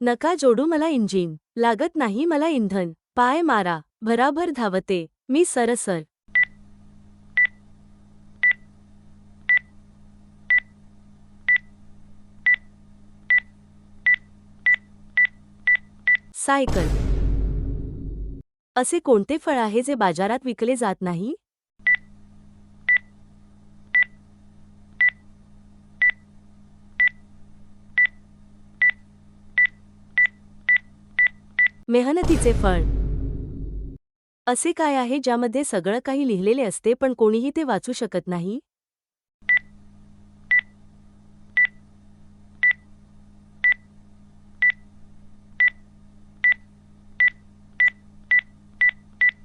नका जोडू मला इंजिन, लागत नाही मला इंधन, पाय मारा, भराभर धावते, मी सरसर. सायकल. असे कोणते फळ आहे जे बाजारात विकले जात नाही? मेहनतीचे फळ. असे काय आहे ज्यामध्ये सगळं काही लिहिलेले असते पण कोणीही ते वाचू शकत नाही?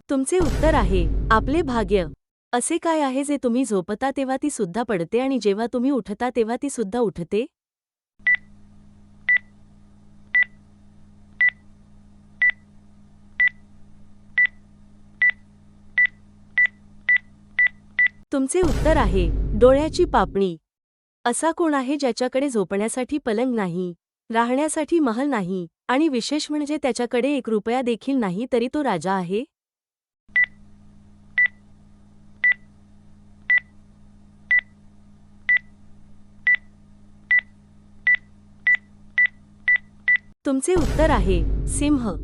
तुमचे उत्तर आहे आपले भाग्य. असे काय आहे जे तुम्ही झोपता तेव्हा ती सुद्धा पडते आणि जेव्हा तुम्ही उठता तेव्हा ती सुद्धा उठते? तुमचे उत्तर आहे डोळ्याची पापणी. असा कोण आहे ज्याच्याकडे झोपण्यासाठी पलंग नाही, राहण्यासाठी महल नाही आणि विशेष म्हणजे त्याच्याकडे 1 रुपया देखील नाही तरी तो राजा आहे? तुमचे उत्तर आहे सिंह.